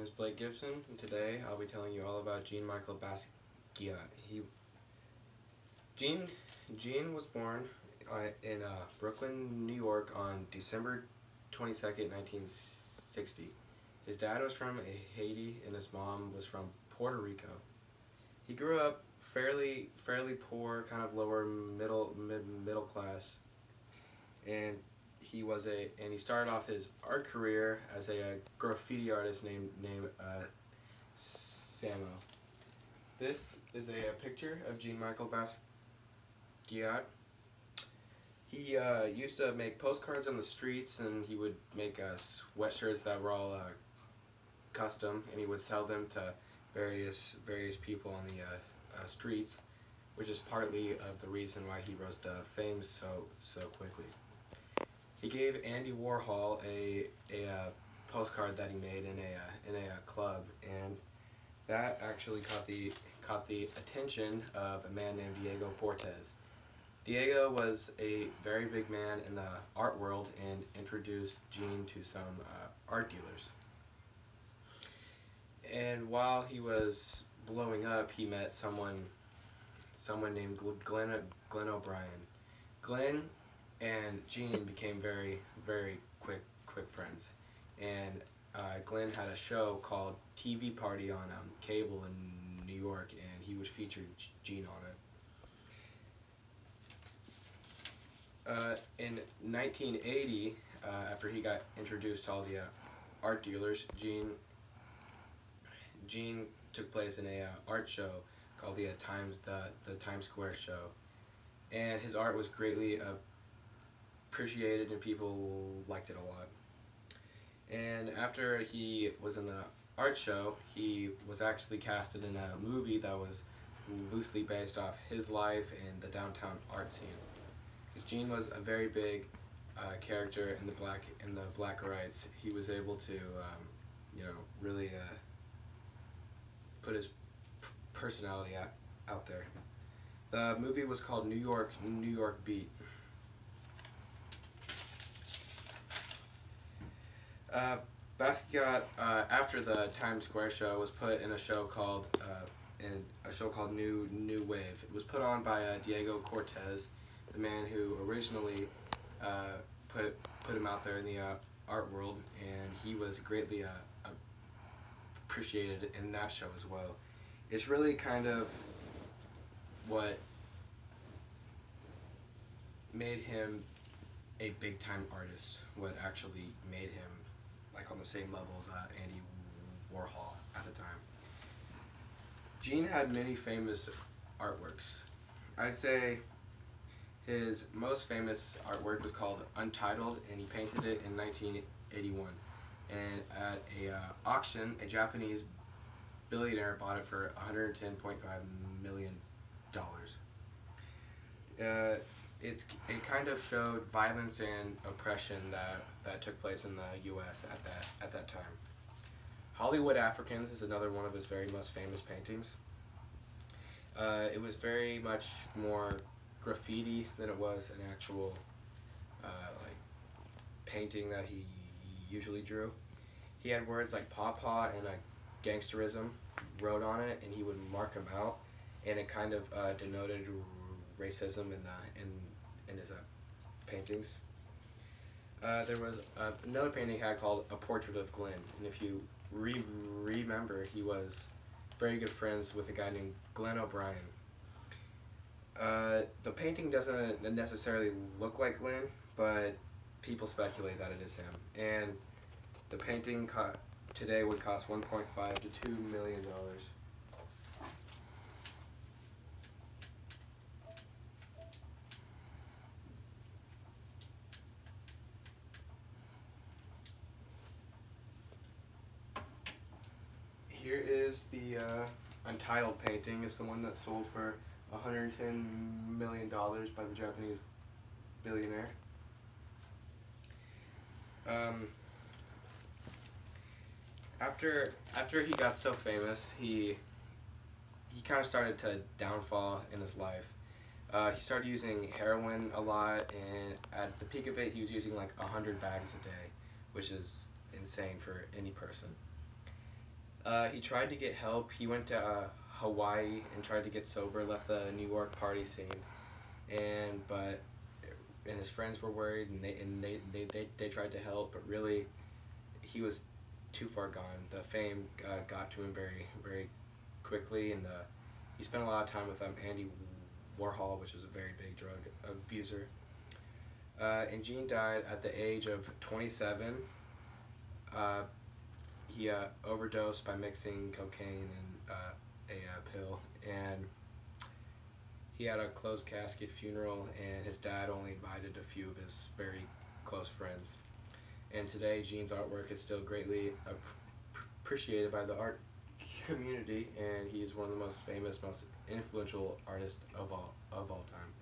name is Blake Gibson, and today I'll be telling you all about Jean-Michel Basquiat. Jean was born in Brooklyn, New York on December 22nd, 1960. His dad was from Haiti and his mom was from Puerto Rico. He grew up fairly poor, kind of lower middle class, and he started off his art career as a graffiti artist named Samo. This is a picture of Jean-Michel Basquiat. He used to make postcards on the streets, and he would make sweatshirts that were all custom, and he would sell them to various people on the streets, which is partly of the reason why he rose to fame so quickly. He gave Andy Warhol a postcard that he made in a club, and that actually caught the attention of a man named Diego Cortez. Diego was a very big man in the art world and introduced Jean to some art dealers. And while he was blowing up, he met someone named Glenn O'Brien. Glenn and Jean became very quick friends, and Glenn had a show called TV Party on cable in New York, and he would feature Jean on it. In 1980, after he got introduced to all the art dealers, Jean took place in a art show called the Times Square show, and his art was greatly appreciated and people liked it a lot. And after he was in the art show, he was actually casted in a movie that was loosely based off his life and the downtown art scene. Because Jean was a very big character in the Blackerites, he was able to really put his personality out there. The movie was called New York Beat. Basquiat, after the Times Square show, was put in a show called New Wave. It was put on by Diego Cortez, the man who originally put him out there in the art world, and he was greatly appreciated in that show as well. It's really kind of what made him a big-time artist, what actually made him like on the same level as Andy Warhol at the time. Jean had many famous artworks. I'd say his most famous artwork was called Untitled, and he painted it in 1981. And at a auction, a Japanese billionaire bought it for $110.5 million. It kind of showed violence and oppression that took place in the U.S. at that time. Hollywood Africans is another one of his very most famous paintings. It was very much more graffiti than it was an actual like painting that he usually drew. He had words like "pawpaw" and "gangsterism" wrote on it, and he would mark them out, and it kind of denoted racism in his paintings. There was another painting he had called A Portrait of Glenn, and if you remember, he was very good friends with a guy named Glenn O'Brien. The painting doesn't necessarily look like Glenn, but people speculate that it is him, and the painting today would cost $1.5 to $2 million. Here is the Untitled painting. It's the one that sold for $110 million by the Japanese billionaire. After he got so famous, he kind of started to downfall in his life. He started using heroin a lot, and at the peak of it, he was using like 100 bags a day, which is insane for any person. He tried to get help. He went to Hawaii and tried to get sober. Left the New York party scene, and his friends were worried, and they tried to help, but really, he was too far gone. The fame got to him very quickly, and he spent a lot of time with Andy Warhol, which was a very big drug abuser. And Gene died at the age of 27. He overdosed by mixing cocaine and a pill, and he had a closed casket funeral, and his dad only invited a few of his very close friends. And today, Gene's artwork is still greatly appreciated by the art community, and he's one of the most famous, most influential artists of all time.